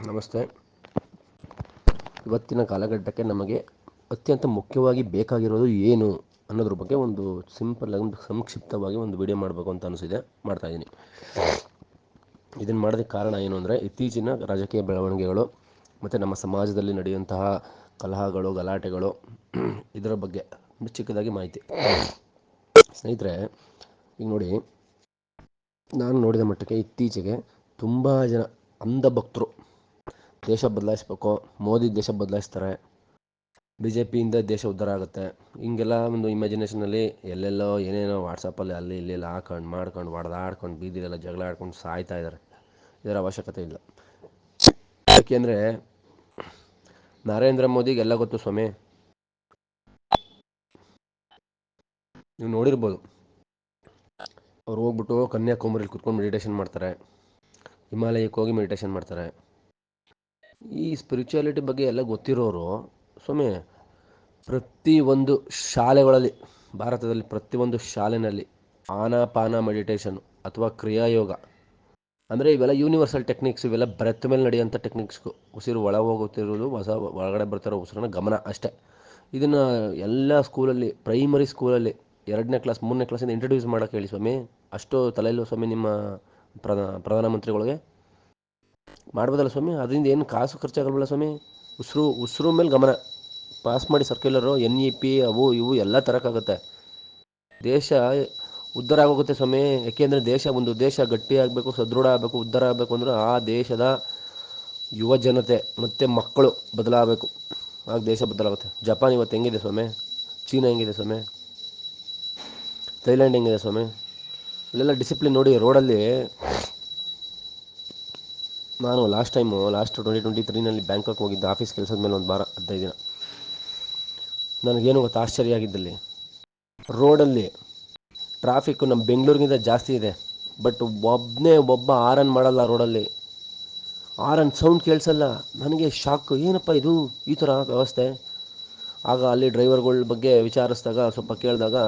ನಮಸ್ತೆ. ಇವತ್ತಿನ ಕಾಲಘಟ್ಟಕ್ಕೆ ನಮಗೆ ಅತ್ಯಂತ ಮುಖ್ಯವಾಗಿ ಬೇಕಾಗಿರೋದು ಏನು ಅನ್ನೋದ್ರ ಬಗ್ಗೆ ಒಂದು ಸಿಂಪಲ್ ಆಗಿ ಒಂದು ಸಂಕ್ಷಿಪ್ತವಾಗಿ ಒಂದು ವಿಡಿಯೋ ಮಾಡಬೇಕು ಅಂತ ಅನಿಸಿದೆ, ಮಾಡ್ತಾಯಿದ್ದೀನಿ. ಇದನ್ನು ಮಾಡೋದಕ್ಕೆ ಕಾರಣ ಏನು ಅಂದರೆ, ಇತ್ತೀಚಿನ ರಾಜಕೀಯ ಬೆಳವಣಿಗೆಗಳು ಮತ್ತು ನಮ್ಮ ಸಮಾಜದಲ್ಲಿ ನಡೆಯುವಂತಹ ಕಲಹಗಳು, ಗಲಾಟೆಗಳು, ಇದರ ಬಗ್ಗೆ ಚಿಕ್ಕದಾಗಿ ಮಾಹಿತಿ. ಸ್ನೇಹಿತರೆ, ಈಗ ನೋಡಿ, ನಾನು ನೋಡಿದ ಮಟ್ಟಕ್ಕೆ ಇತ್ತೀಚೆಗೆ ತುಂಬ ಜನ ಅಂಧ ಭಕ್ತರು ದೇಶ ಬದಲಾಯಿಸ್ಬೇಕು, ಮೋದಿ ದೇಶ ಬದಲಾಯಿಸ್ತಾರೆ, ಬಿ ಜೆ ಪಿಯಿಂದ ದೇಶ ಉದ್ಧಾರ ಆಗುತ್ತೆ, ಹಿಂಗೆಲ್ಲ ಒಂದು ಇಮ್ಯಾಜಿನೇಷನಲ್ಲಿ ಎಲ್ಲೆಲ್ಲೋ ಏನೇನೋ ವಾಟ್ಸಪ್ಪಲ್ಲಿ ಅಲ್ಲಿ ಇಲ್ಲಿ ಮಾಡ್ಕೊಂಡು ಹೊಡೆದಾಡ್ಕೊಂಡು ಬೀದಿಲೆಲ್ಲ ಜಗಳ ಆಡ್ಕೊಂಡು ಸಾಯ್ತಾ ಇದ್ದಾರೆ. ಇದರ ಅವಶ್ಯಕತೆ ಇಲ್ಲ. ಯಾಕೆಂದರೆ ನರೇಂದ್ರ ಮೋದಿಗೆಲ್ಲ ಗೊತ್ತು ಸ್ವಾಮಿ. ನೀವು ನೋಡಿರ್ಬೋದು, ಅವ್ರು ಹೋಗ್ಬಿಟ್ಟು ಕನ್ಯಾಕುಮಾರಿಲಿ ಕುತ್ಕೊಂಡು ಮೆಡಿಟೇಷನ್ ಮಾಡ್ತಾರೆ, ಹಿಮಾಲಯಕ್ಕೆ ಹೋಗಿ ಮೆಡಿಟೇಷನ್ ಮಾಡ್ತಾರೆ. ಈ ಸ್ಪಿರಿಚುಯಾಲಿಟಿ ಬಗ್ಗೆ ಎಲ್ಲ ಗೊತ್ತಿರೋರು ಸ್ವಾಮಿ ಪ್ರತಿಯೊಂದು ಶಾಲೆಗಳಲ್ಲಿ, ಭಾರತದಲ್ಲಿ ಪ್ರತಿಯೊಂದು ಶಾಲೆಯಲ್ಲಿ ಆನಾಪಾನ ಮೆಡಿಟೇಷನ್ ಅಥವಾ ಕ್ರಿಯಾಯೋಗ ಅಂದರೆ ಇವೆಲ್ಲ ಯೂನಿವರ್ಸಲ್ ಟೆಕ್ನಿಕ್ಸ್, ಇವೆಲ್ಲ ಬ್ರೆತ್ ಮೇಲೆ ನಡೆಯುವಂಥ ಟೆಕ್ನಿಕ್ಸ್ಗಳು. ಉಸಿರು ಒಳ ಹೋಗುತ್ತಿರೋದು, ಒಳಗಡೆ ಬರ್ತಿರೋ ಉಸಿರನ್ನ ಗಮನ ಅಷ್ಟೇ. ಇದನ್ನು ಎಲ್ಲ ಸ್ಕೂಲಲ್ಲಿ, ಪ್ರೈಮರಿ ಸ್ಕೂಲಲ್ಲಿ 2ನೇ ಕ್ಲಾಸ್ 3ನೇ ಕ್ಲಾಸಿಂದ ಇಂಟ್ರೊಡ್ಯೂಸ್ ಮಾಡೋಕ್ಕೆ ಹೇಳಿ ಸ್ವಾಮಿ. ಅಷ್ಟು ತಲೆಯಲ್ಲೂ ಸ್ವಾಮಿ ನಿಮ್ಮ ಪ್ರಧಾನಮಂತ್ರಿಗಳಿಗೆ ಮಾಡ್ಬೋದಲ್ಲ ಸ್ವಾಮಿ. ಅದರಿಂದ ಏನು ಕಾಸು ಖರ್ಚಾಗಲ್ವಲ್ಲ ಸ್ವಾಮಿ. ಉಸಿರು ಮೇಲೆ ಗಮನ ಪಾಸ್ ಮಾಡಿ ಸರ್ಕ್ಯುಲರು, NEP ಅವು ಇವು ಎಲ್ಲ ತರೋಕ್ಕಾಗುತ್ತೆ. ದೇಶ ಉದ್ಧಾರ ಆಗೋಗುತ್ತೆ ಸ್ವಾಮಿ. ಯಾಕೆಂದರೆ ಒಂದು ದೇಶ ಗಟ್ಟಿಯಾಗಬೇಕು, ಸದೃಢ ಆಗಬೇಕು, ಉದ್ಧಾರ ಆಗಬೇಕು ಅಂದರೆ ಆ ದೇಶದ ಯುವ ಜನತೆ ಮತ್ತು ಮಕ್ಕಳು ಬದಲಾಗಬೇಕು. ಆಗ ದೇಶ ಬದಲಾಗುತ್ತೆ. ಜಪಾನ್ ಇವತ್ತು ಹೆಂಗಿದೆ ಸ್ವಾಮಿ, ಚೀನಾ ಹೆಂಗಿದೆ ಸ್ವಾಮಿ, ಥೈಲ್ಯಾಂಡ್ ಹೆಂಗಿದೆ ಸ್ವಾಮಿ, ಇಲ್ಲೆಲ್ಲ ಡಿಸಿಪ್ಲಿನ್ ನೋಡಿ. ರೋಡಲ್ಲಿ ನಾನು ಲಾಸ್ಟ್ 2023ನಲ್ಲಿ ಬ್ಯಾಂಕಾಕ್ ಹೋಗಿದ್ದೆ, ಆಫೀಸ್ ಕೆಲಸದ ಮೇಲೆ ಒಂದು 15 ದಿನ. ನನಗೇನು ಗೊತ್ತು ಆಶ್ಚರ್ಯ ಆಗಿದ್ದಲ್ಲಿ, ರೋಡಲ್ಲಿ ಟ್ರಾಫಿಕ್ಕು ನಮ್ಮ ಬೆಂಗಳೂರಿಗಿಂತ ಜಾಸ್ತಿ ಇದೆ, ಬಟ್ ಒಬ್ಬ ಆರನ್ ಮಾಡಲ್ಲ ರೋಡಲ್ಲಿ. ಆರನ್ ಸೌಂಡ್ ಕೇಳಿಸಲ್ಲ. ನನಗೆ ಶಾಕ್, ಏನಪ್ಪ ಇದು ಈ ಥರ ವ್ಯವಸ್ಥೆ. ಆಗ ಅಲ್ಲಿ ಡ್ರೈವರ್ಗಳ ಬಗ್ಗೆ ವಿಚಾರಿಸಿದಾಗ, ಸ್ವಲ್ಪ ಕೇಳಿದಾಗ,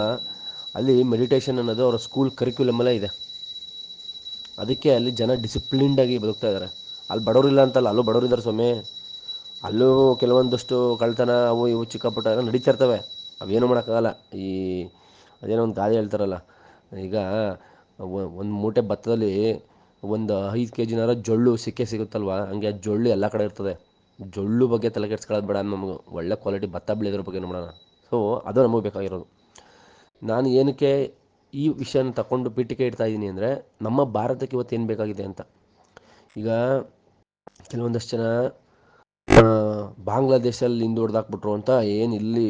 ಅಲ್ಲಿ ಮೆಡಿಟೇಷನ್ ಅನ್ನೋದು ಅವರ ಸ್ಕೂಲ್ ಕರಿಕ್ಯುಲಮಲ್ಲೇ ಇದೆ. ಅದಕ್ಕೆ ಅಲ್ಲಿ ಜನ ಡಿಸಿಪ್ಲಿನ್ಡಾಗಿ ಬದುಕ್ತಾ ಇದ್ದಾರೆ. ಅಲ್ಲಿ ಬಡವರಿಲ್ಲ ಅಂತಲ್ಲ, ಅಲ್ಲೂ ಬಡವರಿದ್ದಾರೆ ಸ್ವಾಮಿ. ಅಲ್ಲೂ ಕೆಲವೊಂದಷ್ಟು ಕಳ್ತನ ಅವು ಇವು ಚಿಕ್ಕಪುಟ್ಟ ಎಲ್ಲ ನಡೀತಾ ಇರ್ತವೆ. ಅವೇನು ಮಾಡೋಕ್ಕಾಗಲ್ಲ. ಅದೇನೋ ಒಂದು ಗಾದೆ ಹೇಳ್ತಾರಲ್ಲ, ಈಗ ಒಂದು ಮೂಟೆ ಭತ್ತದಲ್ಲಿ ಒಂದು 5 kg ಜೊಳ್ಳು ಸಿಗುತ್ತಲ್ವ, ಹಂಗೆ ಜೊಳ್ಳು ಎಲ್ಲ ಕಡೆ ಇರ್ತದೆ. ಜೊಳ್ಳು ಬಗ್ಗೆ ತಲೆ ಕೆಡ್ಸ್ಕೊಳ್ಳೋದು ಬೇಡ, ನಮಗೆ ಒಳ್ಳೆ ಕ್ವಾಲಿಟಿ ಭತ್ತ ಬೆಳೆಯೋದ್ರ ಬಗ್ಗೆ ನೋಡೋಣ. ಸೊ ಅದು ನಮಗೆ ಬೇಕಾಗಿರೋದು. ನಾನು ಏನಕ್ಕೆ ಈ ವಿಷಯನ ತಗೊಂಡು ಪೀಠಿಕೆ ಇಡ್ತಾ ಇದ್ದೀನಿ ಅಂದರೆ, ನಮ್ಮ ಭಾರತಕ್ಕೆ ಇವತ್ತು ಏನು ಬೇಕಾಗಿದೆ ಅಂತ. ಈಗ ಕೆಲವೊಂದಷ್ಟು ಜನ ಬಾಂಗ್ಲಾದೇಶಲ್ಲಿ ಹಿಂದೆ ಹೊಡೆದಾಕ್ಬಿಟ್ರು ಅಂತ ಏನು ಇಲ್ಲಿ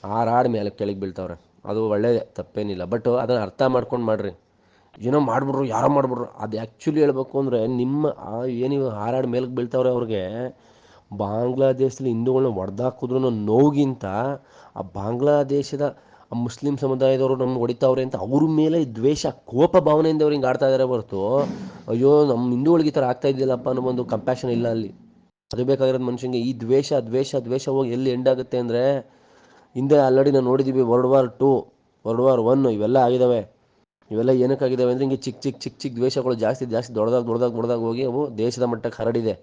ಹಾರಾಡಿ ಮೇಲೆ ಕೆಳಗೆ ಬೀಳ್ತಾವ್ರೆ. ಅದು ಒಳ್ಳೆಯದೇ, ತಪ್ಪೇನಿಲ್ಲ. ಬಟ್ ಅದನ್ನು ಅರ್ಥ ಮಾಡ್ಕೊಂಡು ಮಾಡಿರಿ. ಏನೋ ಮಾಡಿಬಿಟ್ರು, ಯಾರೋ ಮಾಡಿಬಿಟ್ರು, ಅದು ಆ್ಯಕ್ಚುಲಿ ಹೇಳ್ಬೇಕು ಅಂದರೆ ನಿಮ್ಮ ಏನು ಹಾರಾಡಿ ಮೇಲಕ್ಕೆ ಬೀಳ್ತಾವ್ರೆ ಅವ್ರಿಗೆ ಬಾಂಗ್ಲಾದೇಶದಲ್ಲಿ ಹಿಂದೂಗಳನ್ನ ಹೊಡೆದಾಕಿದ್ರು ನೋವಿಗಿಂತ ಆ ಬಾಂಗ್ಲಾದೇಶದ ಮುಸ್ಲಿಂ ಸಮುದಾಯದವರು ನಮ್ಗೆ ಹೊಡಿತಾವ್ರೆ ಅಂತ ಅವ್ರ ಮೇಲೆ ದ್ವೇಷ, ಕೋಪ ಭಾವನೆಯಿಂದ ಅವ್ರು ಹಿಂಗೆ ಆಡ್ತಾ ಇದ್ದಾರೆ ಹೊರತು, ಅಯ್ಯೋ ನಮ್ಮ ಹಿಂದೂಗಳಿಗೆ ಈ ಥರ ಆಗ್ತಾ ಇದ್ದಿಲ್ಲಪ್ಪ ಅನ್ನೋ ಒಂದು ಕಂಪ್ಯಾಷನ್ ಇಲ್ಲ ಅಲ್ಲಿ. ಅದು ಬೇಕಾಗಿರೋದು ಮನುಷ್ಯನಿಗೆ. ಈ ದ್ವೇಷ ಹೋಗಿ ಎಲ್ಲಿ ಎಂಡಾಗುತ್ತೆ ಅಂದರೆ, ಹಿಂದೆ ಆಲ್ರೆಡಿ ನಾವು ನೋಡಿದ್ದೀವಿ, World War I ಇವೆಲ್ಲ ಆಗಿದ್ದಾವೆ. ಇವೆಲ್ಲ ಏನಕ್ಕಾಗಿದ್ದಾವೆ ಅಂದರೆ, ಹಿಂಗೆ ಚಿಕ್ಕ ದ್ವೇಷಗಳು ಜಾಸ್ತಿ ದೊಡ್ಡದಾಗಿ ಹೋಗಿ ಅವು ದೇಶದ ಮಟ್ಟಕ್ಕೆ ಹರಡಿದೆ.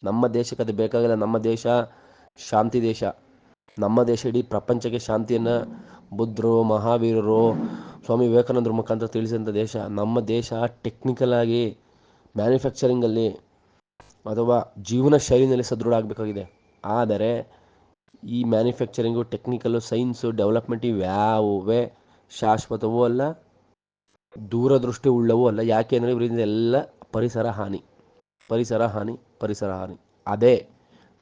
ನಮ್ಮ ದೇಶಕ್ಕೆ ಅದು ಬೇಕಾಗಿಲ್ಲ. ನಮ್ಮ ದೇಶ ಶಾಂತಿ ದೇಶ. ನಮ್ಮ ದೇಶ ಇಡೀ ಪ್ರಪಂಚಕ್ಕೆ ಶಾಂತಿಯನ್ನು ಬುದ್ಧರು, ಮಹಾವೀರರು, ಸ್ವಾಮಿ ವಿವೇಕಾನಂದರ ಮುಖಾಂತರ ತಿಳಿಸಿದಂಥ ದೇಶ. ನಮ್ಮ ದೇಶ ಟೆಕ್ನಿಕಲ್ ಆಗಿ ಮ್ಯಾನುಫ್ಯಾಕ್ಚರಿಂಗಲ್ಲಿ ಅಥವಾ ಜೀವನ ಶೈಲಿನಲ್ಲಿ ಸದೃಢ ಆಗಬೇಕಾಗಿದೆ. ಆದರೆ ಈ ಮ್ಯಾನುಫ್ಯಾಕ್ಚರಿಂಗು, ಟೆಕ್ನಿಕಲ್ಲು, ಸೈನ್ಸು, ಡೆವಲಪ್ಮೆಂಟ್ ಇವ್ಯಾವುವೇ ಶಾಶ್ವತವೂ ಅಲ್ಲ, ದೂರದೃಷ್ಟಿ ಉಳ್ಳವೂ ಅಲ್ಲ. ಯಾಕೆ ಅಂದರೆ ಇವರಿಂದ ಎಲ್ಲ ಪರಿಸರ ಹಾನಿ. ಅದೇ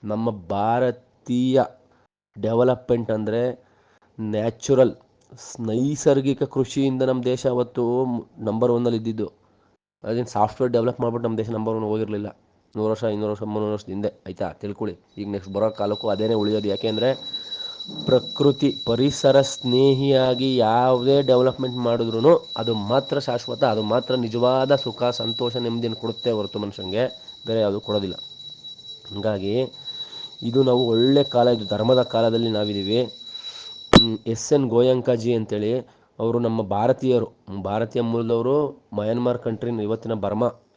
ನಮ್ಮ ಭಾರತೀಯ ಡೆವಲಪ್ಮೆಂಟ್ ಅಂದರೆ ನ್ಯಾಚುರಲ್, ನೈಸರ್ಗಿಕ ಕೃಷಿಯಿಂದ ನಮ್ಮ ದೇಶ ಅವತ್ತು ನಂಬರ್ 1 ಇದ್ದಿದ್ದು. ಅದೇನು ಸಾಫ್ಟ್ವೇರ್ ಡೆವಲಪ್ ಮಾಡಿಬಿಟ್ಟು ನಮ್ಮ ದೇಶ ನಂಬರ್ 1 ಹೋಗಿರಲಿಲ್ಲ. 100 ವರ್ಷ, 200 ವರ್ಷ, 300 ವರ್ಷದ ಹಿಂದೆ, ಆಯಿತಾ, ತಿಳ್ಕೊಳ್ಳಿ. ಈಗ ನೆಕ್ಸ್ಟ್ ಬರೋ ಕಾಲಕ್ಕೂ ಅದೇನೇ ಉಳಿಯೋದು. ಯಾಕೆಂದರೆ ಪ್ರಕೃತಿ, ಪರಿಸರ ಸ್ನೇಹಿಯಾಗಿ ಯಾವುದೇ ಡೆವಲಪ್ಮೆಂಟ್ ಮಾಡಿದ್ರೂ ಅದು ಮಾತ್ರ ಶಾಶ್ವತ, ಅದು ಮಾತ್ರ ನಿಜವಾದ ಸುಖ, ಸಂತೋಷ, ನೆಮ್ಮದಿಯನ್ನು ಕೊಡುತ್ತೆ ಹೊರತು ಮನುಷ್ಯನಿಗೆ ಬೇರೆ ಯಾವುದು ಕೊಡೋದಿಲ್ಲ. ಹಾಗಾಗಿ ಇದು ನಾವು ಒಳ್ಳೆ ಕಾಲ, ಇದು ಧರ್ಮದ ಕಾಲದಲ್ಲಿ ನಾವಿದ್ದೀವಿ. SN ಗೋಯಂಕಾಜಿ ಅಂತೇಳಿ, ಅವರು ನಮ್ಮ ಭಾರತೀಯ ಮೂಲದವರು. ಮಯನ್ಮಾರ್ ಕಂಟ್ರಿ,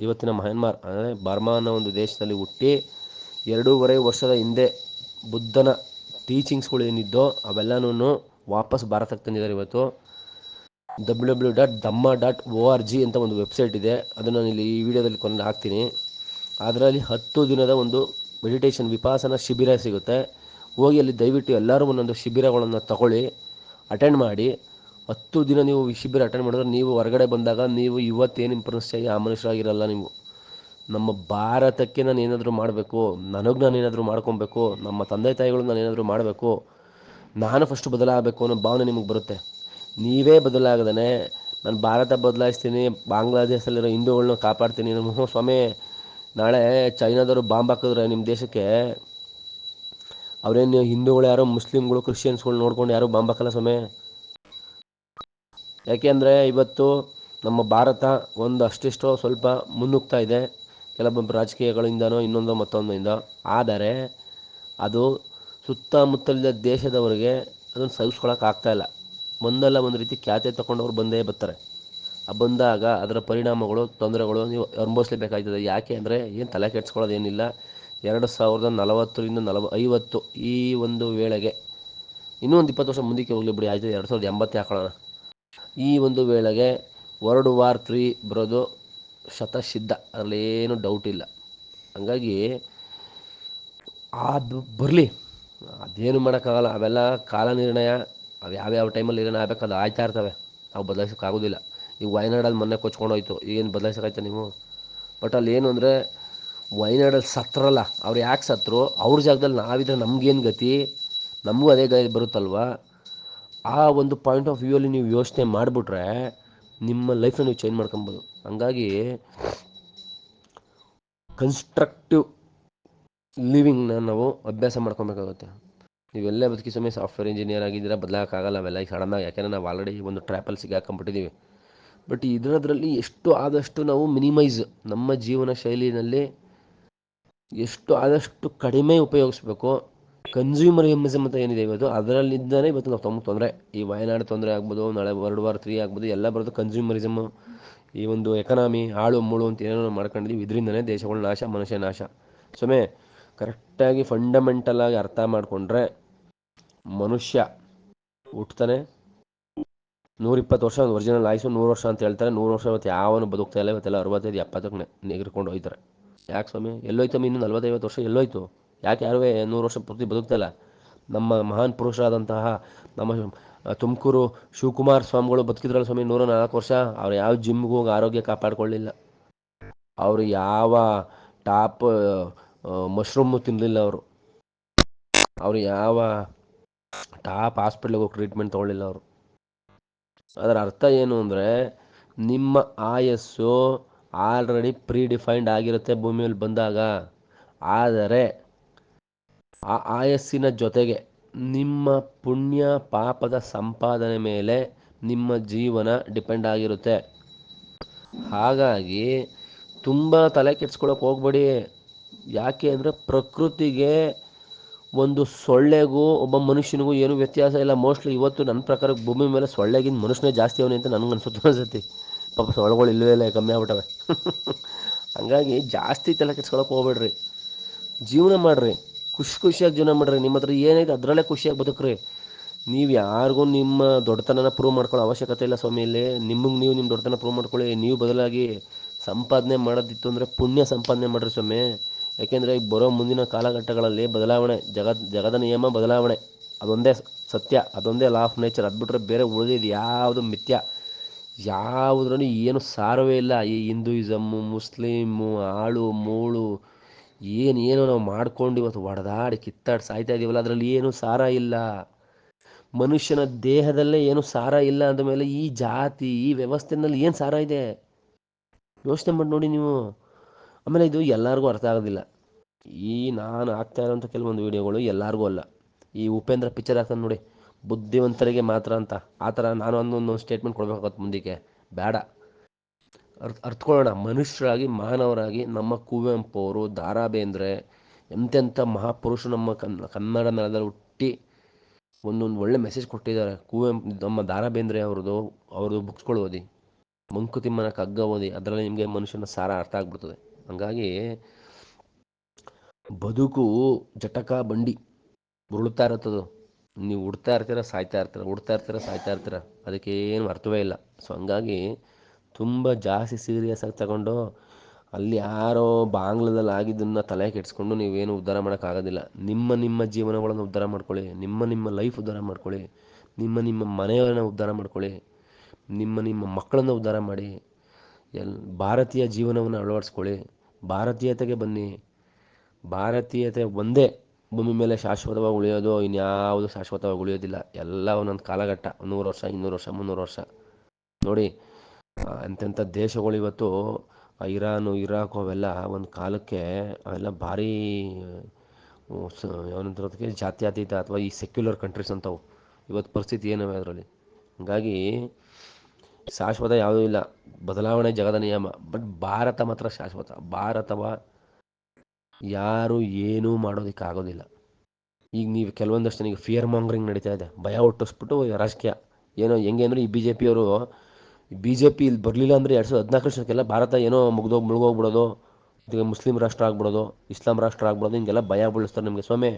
ಇವತ್ತಿನ ಮಯನ್ಮಾರ್ ಅಂದರೆ ಬರ್ಮಾ ಅನ್ನೋ ಒಂದು ದೇಶದಲ್ಲಿ ಹುಟ್ಟಿ 2.5 ವರ್ಷದ ಹಿಂದೆ ಬುದ್ಧನ ಟೀಚಿಂಗ್ಸ್ಗಳು ಏನಿದ್ದೋ ಅವೆಲ್ಲನೂ ವಾಪಸ್ ಭಾರತಕ್ಕೆ ತಂದಿದ್ದಾರೆ ಇವತ್ತು. www.dhamma.org ಅಂತ ಒಂದು ವೆಬ್ಸೈಟ್ ಇದೆ, ಅದನ್ನು ನಾನು ಇಲ್ಲಿ ಈ ವಿಡಿಯೋದಲ್ಲಿ ಕೊಂಡು ಹಾಕ್ತೀನಿ. ಅದರಲ್ಲಿ 10 ದಿನದ ಒಂದು ಮೆಡಿಟೇಷನ್ ವಿಪಾಸನ ಶಿಬಿರ ಸಿಗುತ್ತೆ. ಹೋಗಿ ಅಲ್ಲಿ ದಯವಿಟ್ಟು ಎಲ್ಲರೂ ಒಂದೊಂದು ಶಿಬಿರಗಳನ್ನು ತಗೊಳ್ಳಿ, ಅಟೆಂಡ್ ಮಾಡಿ. 10 ದಿನ ನೀವು ಈ ಶಿಬಿರ ಅಟೆಂಡ್ ಮಾಡಿದ್ರೆ ನೀವು ಹೊರಗಡೆ ಬಂದಾಗ ನೀವು ಇವತ್ತೇನು ಮನುಷ್ಯ ಆ ಮನುಷ್ಯರಾಗಿರಲ್ಲ ನೀವು. ನಮ್ಮ ಭಾರತಕ್ಕೆ ನಾನು ಏನಾದರೂ ಮಾಡಬೇಕು, ನಾನು ಏನಾದರೂ ಮಾಡ್ಕೊಬೇಕು, ನಮ್ಮ ತಂದೆ ತಾಯಿಗಳು ನಾನು ಏನಾದರೂ ಮಾಡಬೇಕು, ನಾನು ಫಸ್ಟ್ ಬದಲಾಗಬೇಕು ಅನ್ನೋ ಭಾವನೆ ನಿಮಗೆ ಬರುತ್ತೆ. ನೀವೇ ಬದಲಾಗದೇ ನಾನು ಭಾರತ ಬದಲಾಯಿಸ್ತೀನಿ, ಬಾಂಗ್ಲಾದೇಶದಲ್ಲಿರೋ ಹಿಂದೂಗಳನ್ನ ಕಾಪಾಡ್ತೀನಿ, ನಮ್ಮ ಸ್ವಾಮಿ ನಾಳೆ ಚೈನಾದವರು ಬಾಂಬ್ ಹಾಕಿದ್ರೆ ನಿಮ್ಮ ದೇಶಕ್ಕೆ, ಅವರೇನು ಹಿಂದೂಗಳು ಯಾರೋ ಮುಸ್ಲಿಮ್ಗಳು ಕ್ರಿಶ್ಚಿಯನ್ಸ್ಗಳು ನೋಡ್ಕೊಂಡು ಯಾರು ಬಾಂಬ್ ಹಾಕಲ್ಲ ಸ್ವಾಮಿ. ಯಾಕೆಂದರೆ ಇವತ್ತು ನಮ್ಮ ಭಾರತ ಒಂದು ಅಷ್ಟಿಷ್ಟೋ ಸ್ವಲ್ಪ ಮುನ್ನುಗ್ತಾ ಇದೆ, ಕೆಲವೊಬ್ಬ ರಾಜಕೀಯಗಳಿಂದನೋ ಇನ್ನೊಂದೋ ಮತ್ತೊಂದಿಂದ. ಆದರೆ ಅದು ಸುತ್ತಮುತ್ತಲಿನ ದೇಶದವರಿಗೆ ಅದನ್ನು ಸಹಿಸ್ಕೊಳಕ್ಕಾಗ್ತಾಯಿಲ್ಲ. ಒಂದಲ್ಲ ಒಂದು ರೀತಿ ಖ್ಯಾತೆ ತಗೊಂಡವ್ರು ಬಂದೇ ಬರ್ತಾರೆ. ಬಂದಾಗ ಅದರ ಪರಿಣಾಮಗಳು, ತೊಂದರೆಗಳು ನೀವು ಅನುಭವಿಸಲೇಬೇಕಾಗ್ತದೆ. ಯಾಕೆ ಅಂದರೆ ಏನು ತಲೆ ಕೆಡ್ಸ್ಕೊಳ್ಳೋದೇನಿಲ್ಲ. 2040 ಈ ಒಂದು ವೇಳೆಗೆ ಇನ್ನೂ ಒಂದು 20 ವರ್ಷ ಮುಂದಕ್ಕೆ ಹೋಗಲಿ ಬಿಡಿ, ಆಯಿತು 2080 ಹಾಕೊಳ್ಳೋಣ. ಈ ಒಂದು ವೇಳೆಗೆ World War III ಬರೋದು ಶತಸಿದ್ಧ, ಅದರಲ್ಲೇನು ಡೌಟ್ ಇಲ್ಲ. ಹಂಗಾಗಿ ಅದು ಬರಲಿ, ಅದೇನು ಮಾಡೋಕ್ಕಾಗಲ್ಲ. ಅವೆಲ್ಲ ಕಾಲ ನಿರ್ಣಯ, ಅವು ಯಾವ್ಯಾವ ಟೈಮಲ್ಲಿ ನಿರ್ಣಯ ಆಗಬೇಕು ಅದು ಆಯ್ತಾ ಇರ್ತವೆ, ನಾವು ಬದಲಾಯಿಸೋಕ್ಕಾಗೋದಿಲ್ಲ. ಈಗ ವಯನಾಡಲ್ಲಿ ಮೊನ್ನೆ ಕೊಚ್ಕೊಂಡೋಯ್ತು, ಈಗೇನು ಬದಲಾಯಿಸೋಕ್ಕಾಯ್ತಾ ನೀವು? ಬಟ್ ಅಲ್ಲಿ ಏನು ಅಂದರೆ ವಯನಾಡಲ್ಲಿ ಸತ್ರಲ್ಲ, ಅವ್ರು ಯಾಕೆ ಸತ್ರು, ಅವ್ರ ಜಾಗದಲ್ಲಿ ನಾವಿದ್ರೆ ನಮಗೇನು ಗತಿ, ನಮಗೂ ಅದೇ ಗಾಯ ಬರುತ್ತಲ್ವ. ಆ ಒಂದು ಪಾಯಿಂಟ್ ಆಫ್ ವ್ಯೂ ಅಲ್ಲಿ ನೀವು ಯೋಚನೆ ಮಾಡಿಬಿಟ್ರೆ ನಿಮ್ಮ ಲೈಫ್ನ ನೀವು ಚೇಂಜ್ ಮಾಡ್ಕೊಬೋದು. ಹಂಗಾಗಿ ಕನ್ಸ್ಟ್ರಕ್ಟಿವ್ ಲಿವಿಂಗ್ನ ನಾವು ಅಭ್ಯಾಸ ಮಾಡ್ಕೊಬೇಕಾಗುತ್ತೆ. ನೀವೆಲ್ಲೇ ಬದುಕಿ ಸಮಯ ಸಾಫ್ಟ್ವೇರ್ ಇಂಜಿನಿಯರ್ ಆಗಿದ್ದೀರಾ, ಬದಲಾಗೋಕ್ಕಾಗಲ್ಲ ಅವೆಲ್ಲ ಈಗ ಸಡನ್ನಾಗಿ. ಯಾಕೆಂದರೆ ನಾವು ಆಲ್ರೆಡಿ ಒಂದು ಟ್ರ್ಯಾಪಲ್ಲಿ ಸಿಗಾಕೊಂಡ್ಬಿಟ್ಟಿದ್ದೀವಿ. ಬಟ್ ಇದರಲ್ಲಿ ಎಷ್ಟು ಆದಷ್ಟು ನಾವು ಮಿನಿಮೈಸ್, ನಮ್ಮ ಜೀವನ ಶೈಲಿನಲ್ಲಿ ಎಷ್ಟು ಆದಷ್ಟು ಕಡಿಮೆ ಉಪಯೋಗಿಸ್ಬೇಕು. ಕನ್ಸ್ಯೂಮರಿಸಮ್ ಅಂತ ಏನಿದೆ ಇವತ್ತು, ಅದರಲ್ಲಿದ್ದಾನೆ ಇವತ್ತು ನಾವು ತೊಂದರೆ. ಈ ವಯನಾಡು ತೊಂದರೆ ಆಗ್ಬೋದು, ನಾಳೆ World War III ಆಗ್ಬೋದು, ಎಲ್ಲ ಬರೋದು ಕನ್ಸ್ಯೂಮರಿಸಮು. ಈ ಒಂದು ಎಕನಾಮಿ ಹಾಳು ಮೂಳು ಅಂತ ಏನೇನೋ ಮಾಡ್ಕೊಂಡಿದ್ದೀವಿ, ಇದರಿಂದನೇ ದೇಶಗಳ ನಾಶ, ಮನುಷ್ಯ ನಾಶ. ಸುಮ್ಮನೆ ಕರೆಕ್ಟಾಗಿ ಫಂಡಮೆಂಟಲಾಗಿ ಅರ್ಥ ಮಾಡಿಕೊಂಡ್ರೆ ಮನುಷ್ಯ ಹುಟ್ಟುತ್ತಾನೆ, 120 ವರ್ಷ ಒರಿಜಿನಲ್ ಆಯುಸು, 100 ವರ್ಷ ಅಂತ ಹೇಳ್ತಾರೆ. 100 ವರ್ಷ ಇವತ್ತು ಯಾವನು ಬದುಕ್ತಾ ಇಲ್ಲ, ಇವತ್ತೆಲ್ಲ 65 70ಕ್ಕೆ ನೆಗೆರ್ಕೊಂಡು ಹೋಗ್ತಾರೆ. ಯಾಕೆ ಸ್ವಾಮಿ ಎಲ್ಲೋಯ್ತಮ್ಮ ಇನ್ನೂ 40-50 ವರ್ಷ ಎಲ್ಲೋಯ್ತು? ಯಾಕೆ ಯಾರೂ 100 ವರ್ಷ ಪೂರ್ತಿ ಬದುಕ್ತಾ ಇಲ್ಲ? ನಮ್ಮ ಮಹಾನ್ ಪುರುಷರಾದಂತಹ ನಮ್ಮ ತುಮಕೂರು ಶಿವಕುಮಾರ ಸ್ವಾಮಿಗಳು ಬದುಕಿದ್ರಲ್ಲ ಸ್ವಾಮಿ 104 ವರ್ಷ. ಅವ್ರು ಯಾವ ಜಿಮ್ಗೆ ಹೋಗಿ ಆರೋಗ್ಯ ಕಾಪಾಡ್ಕೊಳ್ಳಿಲ್ಲ, ಅವರು ಯಾವ ಟಾಪ್ ಮಶ್ರೂಮು ತಿನ್ನಲಿಲ್ಲ, ಅವರು ಯಾವ ಟಾಪ್ ಹಾಸ್ಪಿಟ್ಲಿಗೆ ಹೋಗಿ ಟ್ರೀಟ್ಮೆಂಟ್ ತೊಗೊಳ್ಳಿಲ್ಲ ಅವರು. ಅದರ ಅರ್ಥ ಏನು ಅಂದರೆ ನಿಮ್ಮ ಆಯಸ್ಸು ಆಲ್ರೆಡಿ ಪ್ರೀಡಿಫೈನ್ಡ್ ಆಗಿರುತ್ತೆ ಭೂಮಿಯಲ್ಲಿ ಬಂದಾಗ. ಆದರೆ ಆ ಆಯಸ್ಸಿನ ಜೊತೆಗೆ ನಿಮ್ಮ ಪುಣ್ಯ ಪಾಪದ ಸಂಪಾದನೆ ಮೇಲೆ ನಿಮ್ಮ ಜೀವನ ಡಿಪೆಂಡ್ ಆಗಿರುತ್ತೆ. ಹಾಗಾಗಿ ತುಂಬ ತಲೆ ಕೆಡ್ಸ್ಕೊಳಕ್ಕೆ ಹೋಗ್ಬೇಡಿ. ಯಾಕೆ ಅಂದರೆ ಪ್ರಕೃತಿಗೆ ಒಂದು ಸೊಳ್ಳೆಗೂ ಒಬ್ಬ ಮನುಷ್ಯನಿಗೂ ಏನೂ ವ್ಯತ್ಯಾಸ ಇಲ್ಲ. ಮೋಸ್ಟ್ಲಿ ಇವತ್ತು ನನ್ನ ಪ್ರಕಾರ ಭೂಮಿ ಮೇಲೆ ಸೊಳ್ಳೆಗಿಂತ ಮನುಷ್ಯನೇ ಜಾಸ್ತಿ ಅವನೇ ಅಂತ ನನಗೆ ಅನ್ಸುತ್ತೆ ಅನ್ಸುತ್ತೆ. ಪಾಪ ಸೊಳ್ಳೆಗಳು ಇಲ್ಲವೇ ಇಲ್ಲ, ಕಮ್ಮಿ ಆಗ್ಬಿಟ್ಟವೆ. ಹಂಗಾಗಿ ಜಾಸ್ತಿ ತಲೆ ಕೆಡ್ಸ್ಕೊಳಕ್ಕೆ ಹೋಗ್ಬೇಡ್ರಿ, ಜೀವನ ಮಾಡಿರಿ, ಖುಷಿಯಾಗಿ ಜೀವನ ಮಾಡಿರಿ. ನಿಮ್ಮ ಹತ್ರ ಏನೈತೆ ಅದರಲ್ಲೇ ಖುಷಿಯಾಗಿ ಬದುಕ್ರಿ. ನೀವು ಯಾರಿಗೂ ನಿಮ್ಮ ದೊಡ್ಡತನನ ಪ್ರೂವ್ ಮಾಡ್ಕೊಳ್ಳೋ ಅವಶ್ಯಕತೆ ಇಲ್ಲ ಸ್ವಾಮಿ. ಇಲ್ಲಿ ನಿಮಗೆ ನೀವು ನಿಮ್ಮ ದೊಡ್ಡತನ ಪ್ರೂವ್ ಮಾಡ್ಕೊಳ್ಳಿ. ನೀವು ಬದಲಾಗಿ ಸಂಪಾದನೆ ಮಾಡೋದಿತ್ತು ಅಂದರೆ ಪುಣ್ಯ ಸಂಪಾದನೆ ಮಾಡಿರಿ ಸ್ವಾಮಿ. ಯಾಕೆಂದರೆ ಈಗ ಬರೋ ಮುಂದಿನ ಕಾಲಘಟ್ಟಗಳಲ್ಲಿ ಬದಲಾವಣೆ, ಜಗದ ನಿಯಮ ಬದಲಾವಣೆ, ಅದೊಂದೇ ಸತ್ಯ, ಅದೊಂದೇ ಲಾ ಆಫ್ ನೇಚರ್. ಅದು ಬಿಟ್ಟರೆ ಬೇರೆ ಉಳಿದಿದ್ದು ಯಾವುದು ಮಿಥ್ಯ, ಯಾವುದ್ರೂ ಏನು ಸಾರವೇ ಇಲ್ಲ. ಈ ಹಿಂದೂಯಿಸಮ್ಮು, ಮುಸ್ಲಿಮು, ಆಳು ಮೂಳು ಏನೇನೋ ನಾವು ಮಾಡ್ಕೊಂಡು ಇವತ್ತು ಹೊಡೆದಾಡಿ ಕಿತ್ತಾಡಿ ಸಾಯ್ತಾ ಇದೀವಲ್ಲ, ಅದರಲ್ಲಿ ಏನು ಸಾರ ಇಲ್ಲ. ಮನುಷ್ಯನ ದೇಹದಲ್ಲೇ ಏನು ಸಾರ ಇಲ್ಲ ಅಂದಮೇಲೆ ಈ ಜಾತಿ, ಈ ವ್ಯವಸ್ಥೆನಲ್ಲಿ ಏನು ಸಾರ ಇದೆ? ಯೋಚನೆ ಮಾಡಿ ನೋಡಿ ನೀವು. ಆಮೇಲೆ ಇದು ಎಲ್ಲರಿಗೂ ಅರ್ಥ ಆಗೋದಿಲ್ಲ. ಈ ನಾನು ಆಗ್ತಾ ಇರೋಂಥ ಕೆಲವೊಂದು ವೀಡಿಯೋಗಳು ಎಲ್ಲರಿಗೂ ಅಲ್ಲ. ಈ ಉಪೇಂದ್ರ ಪಿಕ್ಚರ್ ಹಾಕ್ತಾನೆ ನೋಡಿ, ಬುದ್ಧಿವಂತರಿಗೆ ಮಾತ್ರ ಅಂತ. ಆ ಥರ ನಾನು ಒಂದೊಂದು ಸ್ಟೇಟ್ಮೆಂಟ್ ಕೊಡಬೇಕಾಗತ್ತೆ ಮುಂದಕ್ಕೆ, ಬೇಡ. ಅರ್ಥಕೊಳ್ಳೋಣ, ಮನುಷ್ಯರಾಗಿ, ಮಾನವರಾಗಿ. ನಮ್ಮ ಕುವೆಂಪು ಅವರು, ದ ರಾ ಬೇಂದ್ರೆ, ಎಂತೆಂಥ ಮಹಾಪುರುಷರು ನಮ್ಮ ಕನ್ನಡ ನೆಲದಲ್ಲಿ ಹುಟ್ಟಿ ಒಂದೊಂದು ಒಳ್ಳೆ ಮೆಸೇಜ್ ಕೊಟ್ಟಿದ್ದಾರೆ. ಕುವೆಂಪು, ನಮ್ಮ ದ ರಾ ಬೇಂದ್ರೆ ಅವ್ರದ್ದು ಬುಕ್ಸ್ಗಳು ಓದಿ, ಮಂಕುತಿಮ್ಮನ ಕಗ್ಗ ಓದಿ, ಅದರಲ್ಲಿ ನಿಮಗೆ ಮನುಷ್ಯನ ಸಾರ ಅರ್ಥ ಆಗ್ಬಿಡ್ತದೆ. ಹಂಗಾಗಿ ಬದುಕು ಜಟಕಾ ಬಂಡಿ ಉರುಳ್ತಾ ಇರುತ್ತದು. ನೀವು ಉಡ್ತಾ ಇರ್ತೀರ, ಸಾಯ್ತಾ ಇರ್ತೀರ, ಉಡ್ತಾ ಇರ್ತೀರ, ಸಾಯ್ತಾ ಇರ್ತೀರ. ಅದಕ್ಕೇನು ಅರ್ಥವೇ ಇಲ್ಲ. ಸೊ ಹಂಗಾಗಿ ತುಂಬ ಜಾಸ್ತಿ ಸೀರಿಯಸ್ ಆಗಿ ತಗೊಂಡು ಅಲ್ಲಿ ಯಾರೋ ಬಾಂಗ್ಲದಲ್ಲಿ ಆಗಿದ್ದನ್ನು ತಲೆ ಕೆಡಿಸ್ಕೊಂಡು ನೀವೇನು ಉದ್ಧಾರ ಮಾಡೋಕ್ಕಾಗೋದಿಲ್ಲ. ನಿಮ್ಮ ಜೀವನಗಳನ್ನು ಉದ್ಧಾರ ಮಾಡ್ಕೊಳ್ಳಿ, ನಿಮ್ಮ ಲೈಫ್ ಉದ್ಧಾರ ಮಾಡ್ಕೊಳ್ಳಿ, ನಿಮ್ಮ ಮನೆಯನ್ನು ಉದ್ಧಾರ ಮಾಡ್ಕೊಳ್ಳಿ, ನಿಮ್ಮ ಮಕ್ಕಳನ್ನು ಉದ್ಧಾರ ಮಾಡಿ. ಎಲ್ ಭಾರತೀಯ ಜೀವನವನ್ನು ಅಳವಡಿಸ್ಕೊಳ್ಳಿ, ಭಾರತೀಯತೆಗೆ ಬನ್ನಿ. ಭಾರತೀಯತೆ ಒಂದೇ ಭೂಮಿ ಮೇಲೆ ಶಾಶ್ವತವಾಗಿ ಉಳಿಯೋದು, ಇನ್ಯಾವುದು ಶಾಶ್ವತವಾಗಿ ಉಳಿಯೋದಿಲ್ಲ. ಎಲ್ಲ ಒಂದೊಂದು ಕಾಲಘಟ್ಟ, 100 ವರ್ಷ, 200 ವರ್ಷ, 300 ವರ್ಷ. ನೋಡಿ ಎಂತೆಂಥ ದೇಶಗಳು ಇವತ್ತು ಇರಾನು, ಇರಾಕು ಅವೆಲ್ಲ ಒಂದು ಕಾಲಕ್ಕೆ ಅವೆಲ್ಲ ಭಾರಿ ಏನಂತರೋದಕ್ಕೆ ಜಾತ್ಯತೀತ ಅಥವಾ ಈ ಸೆಕ್ಯುಲರ್ ಕಂಟ್ರೀಸ್ ಅಂತವು. ಇವತ್ತು ಪರಿಸ್ಥಿತಿ ಏನವೆ ಅದರಲ್ಲಿ. ಹಾಗಾಗಿ ಶಾಶ್ವತ ಯಾವುದೂ ಇಲ್ಲ, ಬದಲಾವಣೆ ಜಗದ ನಿಯಮ. ಬಟ್ ಭಾರತ ಮಾತ್ರ ಶಾಶ್ವತ. ಭಾರತವ ಯಾರು ಏನೂ ಮಾಡೋದಕ್ಕಾಗೋದಿಲ್ಲ. ಈಗ ನೀವು ಕೆಲವೊಂದಷ್ಟು ಈಗ ಫಿಯರ್ ಮಾಂಗ್ರಿಂಗ್ ನಡೀತಾ ಇದೆ, ಭಯ ಹುಟ್ಟಿಸ್ಬಿಟ್ಟು ರಾಜಕೀಯ ಏನೋ ಹೆಂಗೆ ಅಂದರೆ, ಬಿ ಜೆ ಪಿ ಇಲ್ಲಿ ಬರಲಿಲ್ಲ ಅಂದರೆ 2014 ಭಾರತ ಏನೋ ಮುಳುಗೋಗ್ಬಿಡೋದು, ಈಗ ಮುಸ್ಲಿಂ ರಾಷ್ಟ್ರ ಆಗ್ಬಿಡೋದು, ಇಸ್ಲಾಂ ರಾಷ್ಟ್ರ ಆಗ್ಬಿಡೋದು, ಹಿಂಗೆಲ್ಲ ಭಯ ಬೀಳಿಸ್ತಾರೆ ನಿಮಗೆ. ಸ್ವಾಮಿ,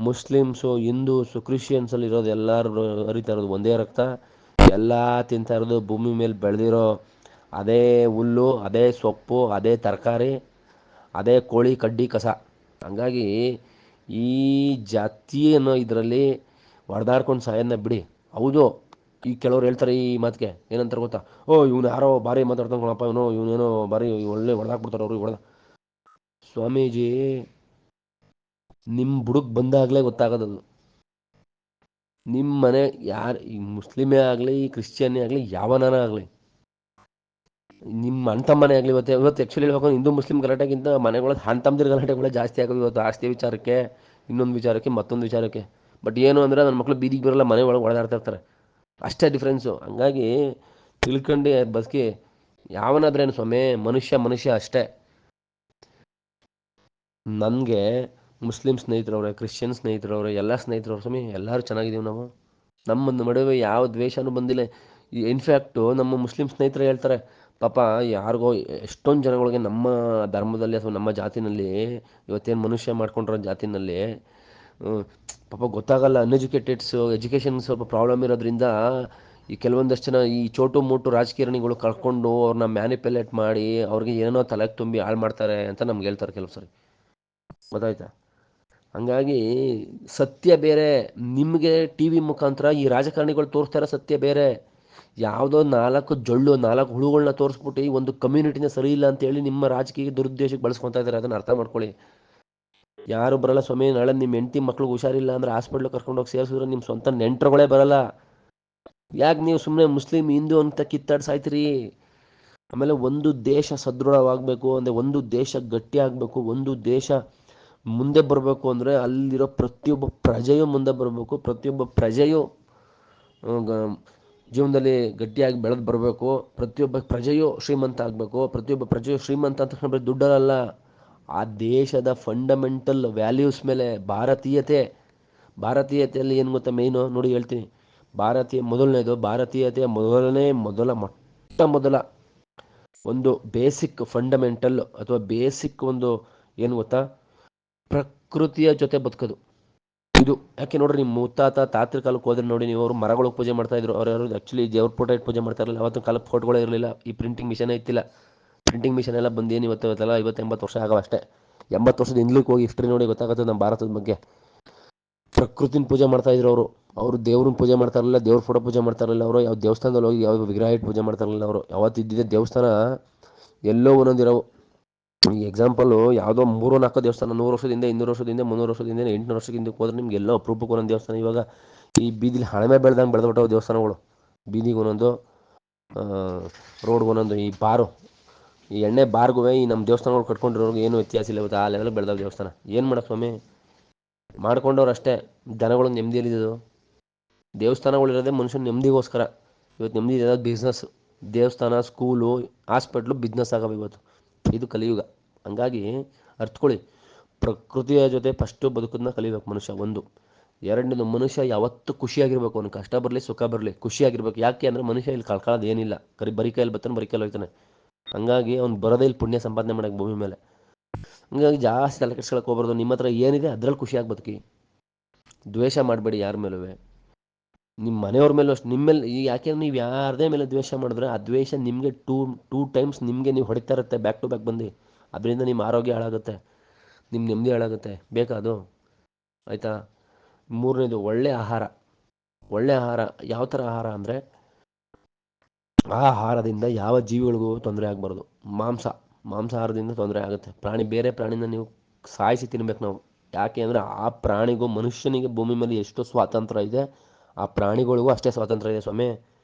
ಮುಸ್ಲಿಮ್ಸು, ಹಿಂದೂಸು, ಕ್ರಿಶ್ಚಿಯನ್ಸಲ್ಲಿ ಇರೋದು ಎಲ್ಲರೂ ಹರಿತಾ ಇರೋದು ಒಂದೇ ರಕ್ತ. ಎಲ್ಲ ತಿಂತಾ ಇರೋದು ಭೂಮಿ ಮೇಲೆ ಬೆಳೆದಿರೋ ಅದೇ ಹುಲ್ಲು, ಅದೇ ಸೊಪ್ಪು, ಅದೇ ತರಕಾರಿ, ಅದೇ ಕೋಳಿ ಕಡ್ಡಿ ಕಸ. ಹಂಗಾಗಿ ಈ ಜಾತಿ ಅನ್ನೋ ಇದರಲ್ಲಿ ಹೊಡೆದಾಡ್ಕೊಂಡು ಸಾಯೋದನ್ನ ಬಿಡಿ. ಹೌದು, ಈ ಕೆಲವ್ರು ಹೇಳ್ತಾರೆ ಈ ಮಾತಿಗೆ, ಏನಂತಾರೆ ಗೊತ್ತಾ, ಇವನು ಯಾರೋ ಭಾರಿ ಮಾತಾಡ್ತಾನಪ್ಪ, ಇವನೇನೋ ಭಾರಿ ಒಳ್ಳೆ ಹೊಡೆದಾಕ್ಬಿಡ್ತಾರೆ ಅವ್ರಿಗೆ ಸ್ವಾಮೀಜಿ, ನಿಮ್ಮ ಬುಡಕ್ಕೆ ಬಂದಾಗಲೇ ಗೊತ್ತಾಗೋದದು. ನಿಮ್ಮ ಮನೆ ಯಾರು, ಈ ಮುಸ್ಲಿಮೇ ಆಗಲಿ, ಕ್ರಿಶ್ಚಿಯನ್ನೇ ಆಗಲಿ, ಯಾವನಾನ ಆಗಲಿ, ನಿಮ್ಮ ಅಣ್ಣ ತಮ್ಮನೇ ಆಗಲಿ, ಇವತ್ತು ಆ್ಯಕ್ಚುಲಿ ಹೇಳ್ಬೇಕು, ಹಿಂದೂ ಮುಸ್ಲಿಂ ಗಲಾಟೆಗಿಂತ ಮನೆಗಳ ಅಣ್ಣ ತಮ್ಮದಿರ ಗಲಾಟೆಗಳೇ ಜಾಸ್ತಿ ಆಗೋದು ಇವತ್ತು. ಆಸ್ತಿ ವಿಚಾರಕ್ಕೆ, ಇನ್ನೊಂದು ವಿಚಾರಕ್ಕೆ, ಮತ್ತೊಂದು ವಿಚಾರಕ್ಕೆ. ಬಟ್ ಏನು ಅಂದರೆ ನನ್ನ ಮಕ್ಕಳು ಬೀದಿಗೆ ಬರೋಲ್ಲ, ಮನೆ ಒಳಗೆ ಹೊಡೆದಾಡ್ತಾ ಇರ್ತಾರೆ. ಅಷ್ಟೇ ಡಿಫ್ರೆನ್ಸು. ಹಂಗಾಗಿ ತಿಳ್ಕೊಂಡು ಬದುಕಿ. ಯಾವನಾದ್ರೇನು ಸ್ವಾಮಿ, ಮನುಷ್ಯ ಅಷ್ಟೇ. ನನಗೆ ಮುಸ್ಲಿಂ ಸ್ನೇಹಿತರವ್ರೆ, ಕ್ರಿಶ್ಚಿಯನ್ ಸ್ನೇಹಿತರವ್ರೆ, ಎಲ್ಲ ಸ್ನೇಹಿತರವ್ರು ಸ್ವಾಮಿ, ಎಲ್ಲರೂ ಚೆನ್ನಾಗಿದ್ದೀವಿ ನಾವು. ನಮ್ಮ ನಡುವೆ ಯಾವ ದ್ವೇಷನೂ ಬಂದಿಲ್ಲ. ಇನ್ಫ್ಯಾಕ್ಟು ನಮ್ಮ ಮುಸ್ಲಿಂ ಸ್ನೇಹಿತರು ಹೇಳ್ತಾರೆ, ಪಾಪ ಯಾರಿಗೋ ಎಷ್ಟೊಂದು ಜನಗಳಿಗೆ ನಮ್ಮ ಧರ್ಮದಲ್ಲಿ ಅಥವಾ ನಮ್ಮ ಜಾತಿನಲ್ಲಿ, ಇವತ್ತೇನು ಮನುಷ್ಯ ಮಾಡ್ಕೊಂಡಿರೋ ಜಾತಿನಲ್ಲಿ ಪಾಪ ಗೊತ್ತಾಗಲ್ಲ, ಅನ್ಎಜುಕೇಟೆಡ್ಸು, ಎಜುಕೇಷನ್ ಸ್ವಲ್ಪ ಪ್ರಾಬ್ಲಮ್ ಇರೋದ್ರಿಂದ ಈ ಕೆಲವೊಂದಷ್ಟು ಜನ ಈ ಚೋಟು ಮೋಟು ರಾಜಕೀರಣಿಗಳು ಕರ್ಕೊಂಡು ಅವ್ರನ್ನ ಮ್ಯಾನಿಪ್ಯುಲೇಟ್ ಮಾಡಿ ಅವ್ರಿಗೆ ಏನೋ ತಲೆಗೆ ತುಂಬಿ ಹಾಳು ಮಾಡ್ತಾರೆ ಅಂತ ನಮ್ಗೆ ಹೇಳ್ತಾರೆ ಕೆಲವು ಸರಿ. ಗೊತ್ತಾಯ್ತಾ? ಹಂಗಾಗಿ ಸತ್ಯ ಬೇರೆ. ನಿಮಗೆ ಟಿ ವಿ ಮುಖಾಂತರ ಈ ರಾಜಕಾರಣಿಗಳು ತೋರಿಸ್ತಾ ಇರೋ ಸತ್ಯ ಬೇರೆ. ಯಾವುದೋ 4 ಹುಳುಗಳನ್ನ ತೋರಿಸ್ಬಿಟ್ಟು ಈ ಒಂದು ಕಮ್ಯುನಿಟಿನ ಸರಿ ಇಲ್ಲ ಅಂತೇಳಿ ನಿಮ್ಮ ರಾಜಕೀಯ ದುರುದ್ದೇಶಕ್ಕೆ ಬಳಸ್ಕೊತಾ ಇದ್ದಾರೆ. ಅದನ್ನು ಅರ್ಥ ಮಾಡ್ಕೊಳ್ಳಿ. ಯಾರು ಬರಲ್ಲ ಸ್ವಾಮಿ. ನಾಳೆ ನಿಮ್ಮ ಹೆಂಡತಿ ಮಕ್ಳಿಗೆ ಹುಷಾರಿಲ್ಲ ಅಂದರೆ ಹಾಸ್ಪಿಟ್ಲಿಗೆ ಕರ್ಕೊಂಡೋಗಿ ಸೇರಿಸಿದ್ರೆ ನಿಮ್ಮ ಸ್ವಂತ ನೆಂಟರುಗಳೇ ಬರಲ್ಲ. ಯಾಕೆ ನೀವು ಸುಮ್ಮನೆ ಮುಸ್ಲಿಂ ಹಿಂದೂ ಅಂತ ಕಿತ್ತಾಡಿ ಸಾಯ್ತೀರಿ? ಆಮೇಲೆ ಒಂದು ದೇಶ ಸದೃಢವಾಗಬೇಕು ಅಂದರೆ, ಒಂದು ದೇಶ ಗಟ್ಟಿ ಆಗಬೇಕು, ಒಂದು ದೇಶ ಮುಂದೆ ಬರಬೇಕು ಅಂದರೆ ಅಲ್ಲಿರೋ ಪ್ರತಿಯೊಬ್ಬ ಪ್ರಜೆಯೂ ಮುಂದೆ ಬರಬೇಕು. ಪ್ರತಿಯೊಬ್ಬ ಪ್ರಜೆಯೂ ಜೀವನದಲ್ಲಿ ಗಟ್ಟಿಯಾಗಿ ಬೆಳೆದು ಬರಬೇಕು. ಪ್ರತಿಯೊಬ್ಬ ಪ್ರಜೆಯೂ ಶ್ರೀಮಂತ ಆಗಬೇಕು. ಪ್ರತಿಯೊಬ್ಬ ಪ್ರಜೆಯು ಶ್ರೀಮಂತ ಅಂತ ಬರೀ ದುಡ್ಡಲ್ಲ, ಆ ದೇಶದ ಫಂಡಮೆಂಟಲ್ ವ್ಯಾಲ್ಯೂಸ್ ಮೇಲೆ ಭಾರತೀಯತೆಯಲ್ಲಿ ಏನು ಗೊತ್ತಾ ಮೇಯ್ನು ನೋಡಿ ಹೇಳ್ತೀನಿ. ಭಾರತೀಯತೆಯ ಮೊಟ್ಟ ಮೊದಲ ಒಂದು ಬೇಸಿಕ್ ಫಂಡಮೆಂಟಲ್ ಅಥವಾ ಬೇಸಿಕ್ ಒಂದು ಏನು ಗೊತ್ತಾ, ಪ್ರಕೃತಿಯ ಜೊತೆ ಬದುಕೋದು. ಇದು ಯಾಕೆ ನೋಡ್ರಿ, ನಿಮ್ಮ ಮುತ್ತಾತ ತಾತ್ರ ಕಾಲಕ್ಕೆ ಹೋದ್ರೆ ನೋಡಿ ನೀವು, ಅವರು ಮರಗಳಿಗೆ ಪೂಜೆ ಮಾಡ್ತಾ ಇದ್ರು. ಅವ್ರು ಯಾರು ಆ್ಯಕ್ಚುಲಿ ದೇವ್ರ ಫೋಟೋ ಇಟ್ಟು ಪೂಜೆ ಮಾಡ್ತಾ ಇರಲಿಲ್ಲ. ಅವತ್ತು ಕಾಲಕ್ಕೆ ಫೋಟೋಗಳೇ ಇರಲಿಲ್ಲ. ಈ ಪ್ರಿಂಟಿಂಗ್ ಮಿಷನೇ ಇತ್ತಿಲ್ಲ. ಪ್ರಿಂಟಿಂಗ್ ಮಿಷನ್ ಎಲ್ಲ ಬಂದೇನು ಇವತ್ತೆಲ್ಲ 50-80 ವರ್ಷ ಆಗವ ಅಷ್ಟೇ. 80 ವರ್ಷದ ಹಿಂದ್ಲಿಕ್ಕೆ ಹೋಗಿ ಹಿಸ್ಟ್ರಿ ನೋಡಿ ಗೊತ್ತಾಗುತ್ತೆ ನಮ್ಮ ಭಾರತದ ಬಗ್ಗೆ. ಪ್ರಕೃತಿನ ಪೂಜೆ ಮಾಡ್ತಾ ಇದ್ರು ಅವರು ದೇವ್ರನ್ನ ಪೂಜೆ ಮಾಡ್ತಾ ಇರಲಿಲ್ಲ, ದೇವ್ರ ಫೋಟೋ ಪೂಜೆ ಮಾಡ್ತಾ ಇರಲಿಲ್ಲ. ಅವರು ಯಾವ ದೇವಸ್ಥಾನದಲ್ಲಿ ಹೋಗಿ ಯಾವ ವಿಗ್ರಹ ಇಟ್ಟು ಪೂಜೆ ಮಾಡ್ತಾ ಇರಲಿಲ್ಲ. ಅವರು ಯಾವತ್ತಿದ್ದಿದ್ದೆ ದೇವಸ್ಥಾನ ಎಲ್ಲೋ ಒಂದೊಂದಿರೋವು. ಈ ಎಕ್ಸಾಂಪಲು ಯಾವುದೋ 3-4 ದೇವಸ್ಥಾನ 100 ವರ್ಷದಿಂದ, 200 ವರ್ಷದಿಂದ, 300 ವರ್ಷದಿಂದ, 800 ವರ್ಷದಿಂದ ಹೋದ್ರೆ ನಿಮ್ಗೆ ಎಲ್ಲೋ ಅಪರೂಪಕ್ಕೆ ಒಂದೊಂದು ದೇವಸ್ಥಾನ. ಇವಾಗ ಈ ಬೀದಿಲಿ ಹಳಮೆ ಬೆಳೆದಂಗೆ ಬೆಳೆದ್ಬಿಟ್ಟವು ದೇವಸ್ಥಾನಗಳು. ಬೀದಿಗೆ ಒಂದೊಂದು, ರೋಡ್ಗೆ ಒಂದೊಂದು. ಈ ಬಾರು, ಈ ಎಣ್ಣೆ ಬಾರ್ಗೂ ಈ ನಮ್ಮ ದೇವಸ್ಥಾನಗಳು ಕಟ್ಕೊಂಡಿರೋರ್ಗೆ ಏನು ವ್ಯತ್ಯಾಸ ಇಲ್ಲ. ಇವತ್ತು ಆ ಲೆವೆಲ್ ಬೆಳೆದವು ದೇವಸ್ಥಾನ. ಏನು ಮಾಡೋಕ್ಕೆ ಸ್ವಾಮಿ, ಮಾಡ್ಕೊಂಡವ್ರು ಅಷ್ಟೇ. ಜನಗಳು ನೆಮ್ಮದಿಯಲ್ಲಿದ್ದು, ದೇವಸ್ಥಾನಗಳಿರೋದೇ ಮನುಷ್ಯನ ನೆಮ್ಮದಿಗೋಸ್ಕರ. ಇವತ್ತು ನೆಮ್ಮದಿ ಇರೋದು ಬಿಸ್ನೆಸ್. ದೇವಸ್ಥಾನ, ಸ್ಕೂಲು, ಹಾಸ್ಪಿಟ್ಲು ಬಿಸ್ನೆಸ್ ಆಗವೆ ಇವತ್ತು. ಇದು ಕಲಿಯುಗ. ಹಂಗಾಗಿ ಅರ್ಥಕೊಳ್ಳಿ, ಪ್ರಕೃತಿಯ ಜೊತೆ ಫಸ್ಟು ಬದುಕೋದನ್ನ ಕಲಿಬೇಕು ಮನುಷ್ಯ. ಒಂದು. ಎರಡನೇದು, ಮನುಷ್ಯ ಯಾವತ್ತೂ ಖುಷಿಯಾಗಿರ್ಬೇಕು. ಅವ್ನು ಕಷ್ಟ ಬರಲಿ ಸುಖ ಬರಲಿ ಖುಷಿಯಾಗಿರ್ಬೇಕು. ಯಾಕೆ ಅಂದರೆ ಮನುಷ್ಯ ಇಲ್ಲಿ ಕಳ್ಕೊಳ್ಳೋದು ಏನಿಲ್ಲ. ಬರೀ ಕೈಯಲ್ಲಿ ಬರ್ತಾನೆ, ಬರೀ ಕೈಯಲ್ಲಿ ಹೋಗ್ತಾನೆ. ಹಂಗಾಗಿ ಅವ್ನು ಬರೋದೇ ಇಲ್ಲಿ ಪುಣ್ಯ ಸಂಪಾದನೆ ಮಾಡೋಕ್ಕೆ ಭೂಮಿ ಮೇಲೆ. ಹಂಗಾಗಿ ಜಾಸ್ತಿ ತಲೆ ಕೆಡ್ಸ್ಕೊಳಕ್ಕೆ ಹೋಗ್ಬಾರ್ದು. ನಿಮ್ಮ ಹತ್ರ ಏನಿದೆ ಅದರಲ್ಲಿ ಖುಷಿಯಾಗಿ ಬದುಕಿ. ದ್ವೇಷ ಮಾಡಬೇಡಿ ಯಾರ ಮೇಲೂ. ನಿಮ್ಮ ಮನೆಯವ್ರ ಮೇಲೂ ಅಷ್ಟು ನಿಮ್ಮ ಮೇಲೆ ಈಗ ಯಾಕೆಂದ್ರೆ ನೀವು ಯಾರದೇ ಮೇಲೆ ದ್ವೇಷ ಮಾಡಿದ್ರೆ ಆ ದ್ವೇಷ ನಿಮಗೆ ಟೂ ಟೈಮ್ಸ್ ನಿಮಗೆ ನೀವು ಹೊಡಿತಾ ಇರುತ್ತೆ ಬ್ಯಾಕ್ ಟು ಬ್ಯಾಕ್ ಬಂದು. ಅದರಿಂದ ನಿಮ್ಮ ಆರೋಗ್ಯ ಹಾಳಾಗುತ್ತೆ, ನಿಮ್ಮ ನೆಮ್ಮದಿ ಹಾಳಾಗುತ್ತೆ. ಬೇಕಾ ಅದು? ಆಯಿತಾ? ಮೂರನೇದು ಒಳ್ಳೆಯ ಆಹಾರ. ಒಳ್ಳೆಯ ಆಹಾರ ಯಾವ ಥರ ಆಹಾರ ಅಂದರೆ, ಆ ಆಹಾರದಿಂದ ಯಾವ ಜೀವಿಗಳಿಗೂ ತೊಂದರೆ ಆಗಬಾರ್ದು. ಮಾಂಸಾಹಾರದಿಂದ ತೊಂದರೆ ಆಗುತ್ತೆ. ಬೇರೆ ಪ್ರಾಣಿನ ನೀವು ಸಾಯಿಸಿ ತಿನ್ಬೇಕು ನಾವು. ಯಾಕೆ ಅಂದರೆ ಆ ಪ್ರಾಣಿಗೂ ಮನುಷ್ಯನಿಗೆ ಭೂಮಿ ಮೇಲೆ ಎಷ್ಟು ಸ್ವಾತಂತ್ರ್ಯ ಇದೆ, ಆ ಪ್ರಾಣಿಗಳಿಗೂ ಅಷ್ಟೇ ಸ್ವಾತಂತ್ರ್ಯ ಇದೆ ಸ್ವಾಮಿ.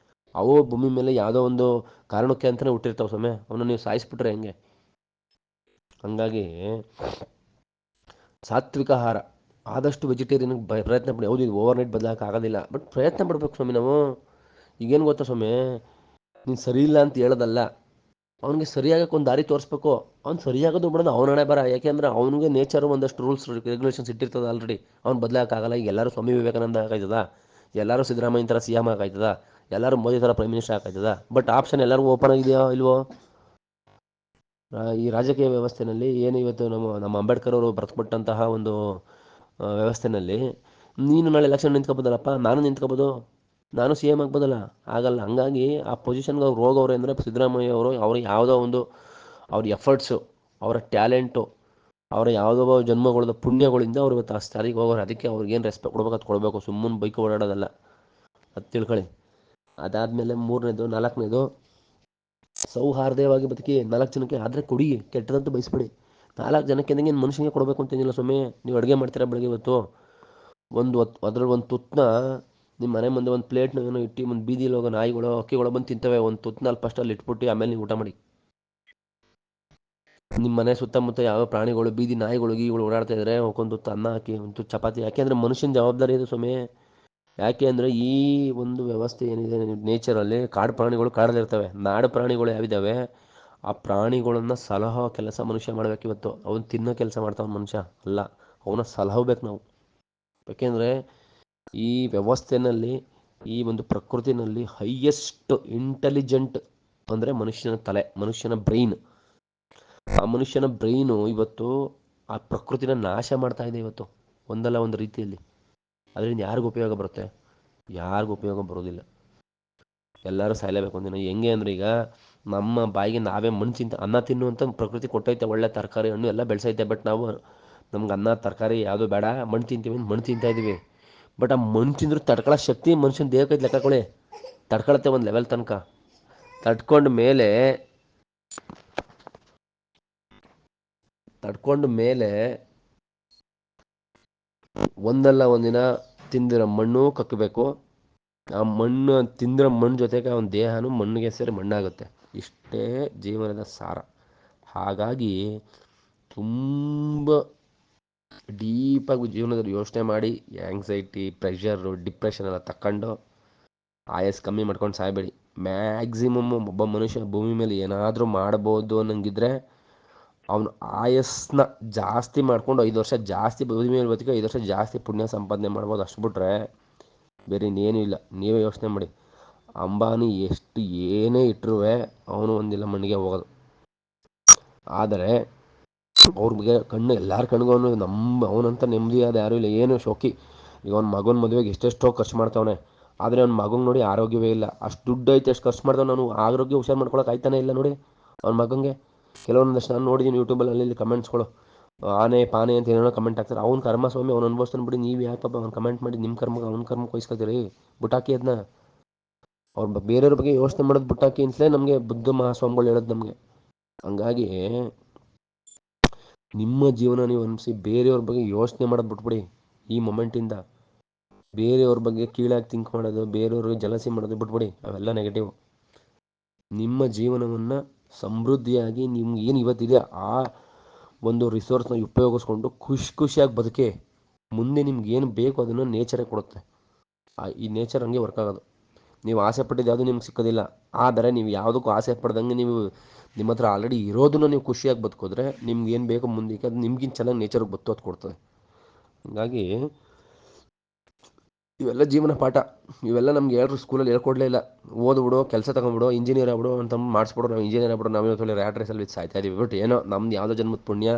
ಅವು ಭೂಮಿ ಮೇಲೆ ಯಾವುದೋ ಒಂದು ಕಾರಣಕ್ಕೆ ಅಂತಲೇ ಹುಟ್ಟಿರ್ತಾವೆ ಸ್ವಾಮಿ. ಅವನ್ನ ನೀವು ಸಾಯಿಸ್ಬಿಟ್ರೆ ಹೆಂಗೆ? ಹಂಗಾಗಿ ಸಾತ್ವಿಕ ಆಹಾರ, ಆದಷ್ಟು ವೆಜಿಟೇರಿಯನ್ಗೆ ಪ್ರಯತ್ನ ಪಡಿ. ಹೌದು, ಇದು ಓವರ್ ನೈಟ್ ಬದಲಾಗಕ್ಕೆ ಆಗೋದಿಲ್ಲ, ಬಟ್ ಪ್ರಯತ್ನ ಪಡ್ಬೇಕು ಸ್ವಾಮಿ ನಾವು. ಈಗೇನು ಗೊತ್ತಾ ಸ್ವಾಮಿ, ನೀನು ಸರಿ ಇಲ್ಲ ಅಂತ ಹೇಳೋದಲ್ಲ, ಅವ್ನಿಗೆ ಸರಿಯಾಗಕ್ಕೆ ಒಂದು ದಾರಿ ತೋರಿಸ್ಬೇಕು. ಅವ್ನು ಸರಿಯಾಗೋದು ಬಿಡೋದು ಅವನ ಹಣೆ ಬರ. ಯಾಕೆಂದ್ರೆ ಅವನಿಗೆ ನೇಚರು ಒಂದಷ್ಟು ರೂಲ್ಸ್ ರೆಗ್ಯುಲೇಷನ್ಸ್ ಇಟ್ಟಿರ್ತದೆ ಆಲ್ರೆಡಿ. ಅವ್ನು ಬದಲಾಗಕ್ಕಾಗಲ್ಲ. ಈಗ ಎಲ್ಲರೂ ಸ್ವಾಮಿ ವಿವೇಕಾನಂದ ಆಗಾಯ್ತದ, ಎಲ್ಲರೂ ಸಿದ್ದರಾಮಯ್ಯ ಥರ ಸಿ ಎಮ್ ಆಗಾಯ್ತದ, ಎಲ್ಲರೂ ಮೋದಿ ಥರ ಪ್ರೈಮ್ ಮಿನಿಸ್ಟರ್ ಆಗಾಯ್ತದ. ಬಟ್ ಆಪ್ಷನ್ ಎಲ್ಲರಿಗೂ ಓಪನ್ ಆಗಿದೆಯೋ ಇಲ್ವೋ? ಈ ರಾಜಕೀಯ ವ್ಯವಸ್ಥೆಯಲ್ಲಿ ಏನು ಇವತ್ತು ನಮ್ಮ ಅಂಬೇಡ್ಕರ್ ಅವರು ಬರೆದುಕೊಟ್ಟಂತಹ ಒಂದು ವ್ಯವಸ್ಥೆಯಲ್ಲಿ ನೀನು ನಾಳೆ ಎಲೆಕ್ಷನ್ ನಿಂತ್ಕೋಬೋದಲ್ಲಪ್ಪ, ನಾನು ನಿಂತ್ಕೋಬೋದು, ನಾನು ಸಿ ಎಮ್ ಆಗ್ಬೋದಲ್ಲ? ಆಗಲ್ಲ. ಹಂಗಾಗಿ ಆ ಪೊಸಿಷನ್ಗೆ ಅವ್ರು ಹೋಗೋರೆ ಅಂದರೆ ಸಿದ್ದರಾಮಯ್ಯ ಅವರು. ಅವ್ರ ಯಾವುದೋ ಒಂದು ಅವ್ರ ಎಫರ್ಟ್ಸು, ಅವರ ಟ್ಯಾಲೆಂಟು, ಅವರ ಯಾವುದೋ ಜನ್ಮಗಳದ ಪುಣ್ಯಗಳಿಂದ ಅವ್ರು ಇವತ್ತು ಆ ಸ್ಥಾನಿಗೆ ಹೋಗೋರು. ಅದಕ್ಕೆ ಅವ್ರಿಗೇನು ರೆಸ್ಪೆಕ್ಟ್ ಕೊಡ್ಬೇಕು ಅದು ಕೊಡಬೇಕು, ಸುಮ್ಮನೆ ಬೈಕ್ ಓಡಾಡೋದಲ್ಲ. ಅದು ತಿಳ್ಕೊಳ್ಳಿ. ಅದಾದಮೇಲೆ ನಾಲ್ಕನೇದು ಸೌಹಾರ್ದವಾಗಿ ಬದುಕಿ. 4 ಜನಕ್ಕೆ ಆದರೆ ಕೊಡಿ, ಕೆಟ್ಟದಂತೂ ಬಯಸ್ಬೇಡಿ. 4 ಜನಕ್ಕೆ ಅಂದಂಗೆ ಮನುಷ್ಯನಿಗೆ ಕೊಡಬೇಕು ಅಂತೇನಿಲ್ಲ ಸ್ವಾಮಿ. ನೀವು ಅಡುಗೆ ಮಾಡ್ತೀರಾ ಬೆಳಗ್ಗೆ ಇವತ್ತು, ಅದ್ರಲ್ಲಿ ಒಂದು ತುತ್ತನ್ನ ನಿಮ್ಮ ಮನೆ ಮುಂದೆ ಒಂದು ಪ್ಲೇಟ್ನ ಏನೋ ಇಟ್ಟು, ಒಂದು ಬೀದಿಲಿ ಹೋಗೋ ನಾಯಿಗಳು ಹಕ್ಕಿಗಳು ಬಂದು ತಿಂತವೆ. ಒಂದು ತುತ್ತನ್ನ ಅಲ್ಲಿ ಫಸ್ಟಲ್ಲಿ ಇಟ್ಬಿಟ್ಟು ಆಮೇಲೆ ನೀವು ಊಟ ಮಾಡಿ. ನಿಮ್ಮ ಮನೆ ಸುತ್ತಮುತ್ತ ಯಾವ ಪ್ರಾಣಿಗಳು, ಬೀದಿ ನಾಯಿಗಳು ಗೀಗಳು ಓಡಾಡ್ತಾ ಇದ್ರೆ ಒಂದು ತುತ್ತು ಅನ್ನ ಹಾಕಿ, ಒಂದು ತುತ್ತು ಚಪಾತಿ. ಯಾಕೆಂದರೆ ಮನುಷ್ಯನ ಜವಾಬ್ದಾರಿ ಇದೆ ಸ್ವಾಮಿ. ಯಾಕೆ ಅಂದರೆ ಈ ಒಂದು ವ್ಯವಸ್ಥೆ ಏನಿದೆ ನೇಚರಲ್ಲಿ, ಕಾಡು ಪ್ರಾಣಿಗಳು ಕಾಡಲ್ಲಿರ್ತವೆ, ನಾಡು ಪ್ರಾಣಿಗಳು ಯಾವಿದ್ದಾವೆ ಆ ಪ್ರಾಣಿಗಳನ್ನು ಸಲಹೋ ಕೆಲಸ ಮನುಷ್ಯ ಮಾಡಬೇಕು. ಇವತ್ತು ಅವನು ತಿನ್ನೋ ಕೆಲಸ ಮಾಡ್ತಾವ ಮನುಷ್ಯ ಅಲ್ಲ, ಅವನ ಸಲಹಬೇಕು ನಾವು. ಯಾಕೆಂದರೆ ಈ ವ್ಯವಸ್ಥೆಯಲ್ಲಿ, ಈ ಒಂದು ಪ್ರಕೃತಿನಲ್ಲಿ ಹೈಯೆಸ್ಟ್ ಇಂಟೆಲಿಜೆಂಟ್ ಅಂದರೆ ಮನುಷ್ಯನ ತಲೆ, ಮನುಷ್ಯನ ಬ್ರೈನ್. ಆ ಮನುಷ್ಯನ ಬ್ರೈನು ಇವತ್ತು ಆ ಪ್ರಕೃತಿನ ನಾಶ ಮಾಡ್ತಾ ಇದೆ ಇವತ್ತು, ಒಂದಲ್ಲ ಒಂದು ರೀತಿಯಲ್ಲಿ. ಅದರಿಂದ ಯಾರಿಗೂ ಉಪಯೋಗ ಬರುತ್ತೆ? ಯಾರಿಗೂ ಉಪಯೋಗ ಬರೋದಿಲ್ಲ. ಎಲ್ಲರೂ ಸಾಯಲೇಬೇಕು ಒಂದಿನ. ಹೆಂಗೆ ಅಂದರೆ, ಈಗ ನಮ್ಮ ಬಾಯಿಗೆ ನಾವೇ ಮಣ್ಣು ಅನ್ನ ತಿನ್ನುವಂಥ ಪ್ರಕೃತಿ ಕೊಟ್ಟೈತೆ, ಒಳ್ಳೆ ತರಕಾರಿ ಹಣ್ಣು ಎಲ್ಲ ಬೆಳೆಸೈತೆ. ಬಟ್ ನಾವು ನಮ್ಗೆ ಅನ್ನ ತರಕಾರಿ ಯಾವುದು ಬೇಡ, ಮಣ್ಣು ತಿಂತೀವಿ ಅಂತ ಮಣ್ಣು ತಿಂತಾ ಇದ್ದೀವಿ. ಬಟ್ ಆ ಮಣ್ಣು ತಿಂದರೂ ತಡ್ಕೊಳ್ಳೋ ಶಕ್ತಿ ಮನುಷ್ಯನ ದೇಹಕ್ಕೈತೆ. ಲೆಕ್ಕಕೊಳ್ಳಿ, ತಡ್ಕೊಳತ್ತೆ ಒಂದು ಲೆವೆಲ್ ತನಕ. ತಡ್ಕೊಂಡ ಮೇಲೆ ಒಂದಲ್ಲ ಒಂದಿನ ತಿಂದಿರೋ ಮಣ್ಣು ಕಕ್ಕಬೇಕು. ಆ ಮಣ್ಣು ತಿಂದಿರೋ ಮಣ್ಣು ಜೊತೆಗೆ ಅವನ ದೇಹನೂ ಮಣ್ಣಿಗೆ ಸೇರಿ ಮಣ್ಣಾಗುತ್ತೆ. ಇಷ್ಟೇ ಜೀವನದ ಸಾರ. ಹಾಗಾಗಿ ತುಂಬ ಡೀಪಾಗಿ ಜೀವನದಲ್ಲಿ ಯೋಚನೆ ಮಾಡಿ, ಆ್ಯಂಗ್ಸೈಟಿ, ಪ್ರೆಷರು, ಡಿಪ್ರೆಷನ್ ಎಲ್ಲ ತಗೊಂಡು ಆಯಸ್ ಕಮ್ಮಿ ಮಾಡ್ಕೊಂಡು ಸಾಯಬೇಡಿ. ಮ್ಯಾಕ್ಸಿಮಮ್ ಒಬ್ಬ ಮನುಷ್ಯ ಭೂಮಿ ಮೇಲೆ ಏನಾದರೂ ಮಾಡ್ಬೋದು ಅನ್ನಂಗಿದ್ರೆ ಅವನು ಆಯಸ್ಸನ್ನ ಜಾಸ್ತಿ ಮಾಡ್ಕೊಂಡು 5 ವರ್ಷ ಜಾಸ್ತಿ ಭೂಮಿ ಮೇಲೆ ಬದುಕಿ 5 ವರ್ಷ ಜಾಸ್ತಿ ಪುಣ್ಯ ಸಂಪಾದನೆ ಮಾಡ್ಬೋದು. ಅಷ್ಟು ಬಿಟ್ರೆ ಬೇರೆ ಇನ್ನೇನೂ ಇಲ್ಲ. ನೀವೇ ಯೋಚನೆ ಮಾಡಿ. ಅಂಬಾನಿ ಎಷ್ಟು ಏನೇ ಇಟ್ಟರೂ ಅವನು ಒಂದಿಲ್ಲ ಮಣ್ಣಿಗೆ ಹೋಗೋದು. ಆದರೆ ಅವ್ರಿಗೆ ಎಲ್ಲರ ಕಣ್ಗೂ ಅವನಂತ ನೆಮ್ಮದಿಯಾದ ಯಾರೂ ಇಲ್ಲ. ಏನು ಶೋಕಿ, ಈಗ ಅವ್ನ ಮಗನ ಮದುವೆಗೆ ಎಷ್ಟೆಷ್ಟೋ ಖರ್ಚು ಮಾಡ್ತಾವನೆ, ಆದರೆ ಅವ್ನ ಮಗಂಗೆ ನೋಡಿ ಆರೋಗ್ಯವೇ ಇಲ್ಲ. ಅಷ್ಟು ದುಡ್ಡು ಐತೆ, ಅಷ್ಟು ಖರ್ಚು ಮಾಡ್ತಾವೆ. ನಾನು ಆರೋಗ್ಯ ಹುಷಾರು ಮಾಡ್ಕೊಳಕ್ಕೆ ಆಯ್ತಾನೆ ಇಲ್ಲ ನೋಡಿ ಅವ್ನ ಮಗಂಗೆ. ಕೆಲವೊಂದಷ್ಟು ನಾನು ನೋಡಿದ್ದೀನಿ ಯೂಟ್ಯೂಬಲ್ಲಿ, ಅಲ್ಲಿ ಕಮೆಂಟ್ಸ್ಗಳು ಆನೆ ಪಾನೆ ಅಂತ ಏನೇನೋ ಕಮೆಂಟ್ ಹಾಕ್ತಾರೆ. ಅವ್ನ ಕರ್ಮ ಸ್ವಾಮಿ, ಅವ್ನು ಅನುಭವಿಸ್ತಾನೆ ಬಿಡಿ. ನೀವು ಯಾಕಪ್ಪ ಅವ್ನು ಕಮೆಂಟ್ ಮಾಡಿ ನಿಮ್ಮ ಕರ್ಮಗೆ ಅವ್ನ ಕರ್ಮಕ್ಕೆ ವಹಿಸ್ಕೊತೀರಿ? ಬುಟ್ಟಾಕಿ ಅದನ್ನ. ಬೇರೆಯವ್ರ ಬಗ್ಗೆ ಯೋಚನೆ ಮಾಡೋದು ಬುಟ್ಟಾಕಿ ಅಂತಲೇ ನಮಗೆ ಬುದ್ಧ ಮಹಾಸ್ವಾಮಿಗಳು ಹೇಳೋದು ನಮಗೆ. ಹಂಗಾಗಿ ನಿಮ್ಮ ಜೀವನ ನೀವು ಅನಿಸಿ ಬೇರೆಯವ್ರ ಬಗ್ಗೆ ಯೋಚನೆ ಮಾಡೋದು ಬಿಟ್ಬಿಡಿ ಈ ಮೊಮೆಂಟಿಂದ. ಬೇರೆಯವ್ರ ಬಗ್ಗೆ ಕೀಳಾಗಿ ಥಿಂಕ್ ಮಾಡೋದು, ಬೇರೆಯವ್ರಿಗೆ ಜಲಸಿ ಮಾಡೋದು ಬಿಟ್ಬಿಡಿ. ಅವೆಲ್ಲ ನೆಗೆಟಿವ್. ನಿಮ್ಮ ಜೀವನವನ್ನು ಸಮೃದ್ಧಿಯಾಗಿ ನಿಮ್ಗೆ ಏನು ಇವತ್ತಿದೆ ಆ ಒಂದು ರಿಸೋರ್ಸ್ನ ಉಪಯೋಗಿಸ್ಕೊಂಡು ಖುಷಿಯಾಗಿ ಬದುಕೆ. ಮುಂದೆ ನಿಮ್ಗೆ ಏನು ಬೇಕು ಅದನ್ನು ನೇಚರೇ ಕೊಡುತ್ತೆ. ಈ ನೇಚರ್ ಹಂಗೆ ವರ್ಕ್ ಆಗೋದು. ನೀವು ಆಸೆ ಪಟ್ಟಿದ್ದು ಯಾವುದೂ ನಿಮ್ಗೆ ಸಿಕ್ಕೋದಿಲ್ಲ. ಆದರೆ ನೀವು ಯಾವುದಕ್ಕೂ ಆಸೆ ಪಡ್ದಂಗೆ ನೀವು ನಿಮ್ಮ ಹತ್ರ ಆಲ್ರೆಡಿ ಇರೋದನ್ನು ನೀವು ಖುಷಿಯಾಗಿ ಬದುಕಿದ್ರೆ ನಿಮ್ಗೆ ಏನು ಬೇಕು ಮುಂದಕ್ಕೆ ಅದು ನಿಮ್ಗಿಂತ ಚೆನ್ನಾಗಿ ನೇಚರ್ಗೆ ಬತ್ತೋದು ಕೊಡ್ತದೆ. ಹಾಗಾಗಿ ಇವೆಲ್ಲ ಜೀವನ ಪಾಠ. ಇವೆಲ್ಲ ನಮ್ಗೆ ಯಾರು ಸ್ಕೂಲಲ್ಲಿ ಹೇಳ್ಕೊಡ್ಲೇ ಇಲ್ಲ. ಓದ್ಬಿಡು, ಕೆಲಸ ತಗೊಂಡ್ಬಿಡು, ಇಂಜಿನಿಯರ್ ಆಗ್ಬಿಡು ಅಂತ ಮಾಡಿಸ್ಬಿಡು. ನಾವು ಇಂಜಿನಿಯರ್ ಆಗ್ಬಿಡು, ನಾವು ಇವತ್ತು ರ್ಯಾಟ್ ರೇಸಲ್ಲಿ ಸಾಯ್ತಾ ಇದೀವಿ. ಬಟ್ ಏನೋ ನಮ್ದು ಯಾವುದೋ ಜನ್ಮದ ಪುಣ್ಯ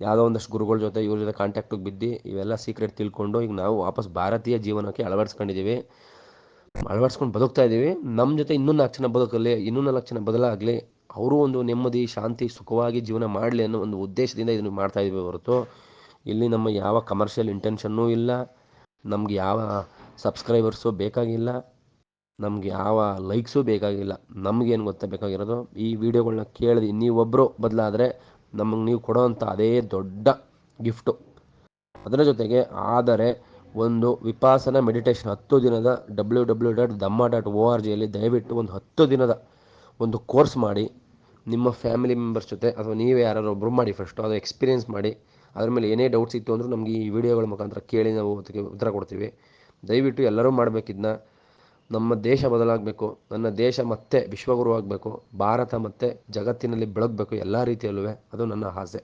ಯಾವುದೋ ಒಂದಷ್ಟು ಗುರುಗಳ ಜೊತೆ ಇವ್ರ ಜೊತೆ ಕಾಂಟ್ಯಾಕ್ಟಿಗೆ ಬಿದ್ದು ಇವೆಲ್ಲ ಸೀಕ್ರೆಟ್ ತಿಳ್ಕೊಂಡು ಈಗ ನಾವು ವಾಪಸ್ ಭಾರತೀಯ ಜೀವನಕ್ಕೆ ಅಳವಡಿಸ್ಕೊಂಡಿದ್ದೀವಿ, ಅಳವಡಿಸ್ಕೊಂಡು ಬದುಕ್ತಾ ಇದ್ದೀವಿ. ನಮ್ಮ ಜೊತೆ ಇನ್ನೂ 4 ಜನ ಬದುಕಲಿ, ಇನ್ನೂ 4 ಜನ ಬದಲಾಗಲಿ, ಅವರು ಒಂದು ನೆಮ್ಮದಿ ಶಾಂತಿ ಸುಖವಾಗಿ ಜೀವನ ಮಾಡಲಿ ಅನ್ನೋ ಒಂದು ಉದ್ದೇಶದಿಂದ ಇದನ್ನು ಮಾಡ್ತಾ ಇದ್ದೀವಿ ಹೊರತು ಇಲ್ಲಿ ನಮ್ಮ ಯಾವ ಕಮರ್ಷಿಯಲ್ ಇಂಟೆನ್ಷನ್ನೂ ಇಲ್ಲ, ನಮ್ಗೆ ಯಾವ ಸಬ್ಸ್ಕ್ರೈಬರ್ಸು ಬೇಕಾಗಿಲ್ಲ, ನಮ್ಗೆ ಯಾವ ಲೈಕ್ಸು ಬೇಕಾಗಿಲ್ಲ. ನಮಗೇನು ಗೊತ್ತಾ ಬೇಕಾಗಿರೋದು, ಈ ವಿಡಿಯೋಗಳನ್ನ ಕೇಳಿದೆ ನೀವೊಬ್ಬರು ಬದಲಾದರೆ ನಮಗೆ ನೀವು ಕೊಡೋವಂಥ ಅದೇ ದೊಡ್ಡ ಗಿಫ್ಟು. ಅದರ ಜೊತೆಗೆ ಆದರೆ ಒಂದು ವಿಪಾಸನ ಮೆಡಿಟೇಷನ್ 10 ದಿನದ www.dhamma.org ದಯವಿಟ್ಟು ಒಂದು 10 ದಿನದ ಒಂದು ಕೋರ್ಸ್ ಮಾಡಿ ನಿಮ್ಮ ಫ್ಯಾಮಿಲಿ ಮೆಂಬರ್ಸ್ ಜೊತೆ ಅಥವಾ ನೀವೇ ಯಾರು ಒಬ್ಬರು ಮಾಡಿ, ಫಸ್ಟು ಅದು ಎಕ್ಸ್ಪೀರಿಯೆನ್ಸ್ ಮಾಡಿ. ಅದ್ರ ಮೇಲೆ ಏನೇ ಡೌಟ್ಸ್ ಇತ್ತು ಅಂದರೂ ನಮಗೆ ಈ ವಿಡಿಯೋಗಳ ಮುಖಾಂತರ ಕೇಳಿ ನಾವು ಅದಕ್ಕೆ ಉತ್ತರ ಕೊಡ್ತೀವಿ. ದಯವಿಟ್ಟು ಎಲ್ಲರೂ ಮಾಡಬೇಕಿದ್ನ. ನಮ್ಮ ದೇಶ ಬದಲಾಗಬೇಕು, ನನ್ನ ದೇಶ ಮತ್ತೆ ವಿಶ್ವಗುರು ಆಗಬೇಕು, ಭಾರತ ಮತ್ತೆ ಜಗತ್ತಿನಲ್ಲಿ ಬೆಳಗಬೇಕು ಎಲ್ಲ ರೀತಿಯಲ್ಲೂ, ಅದು ನನ್ನ ಆಸೆ.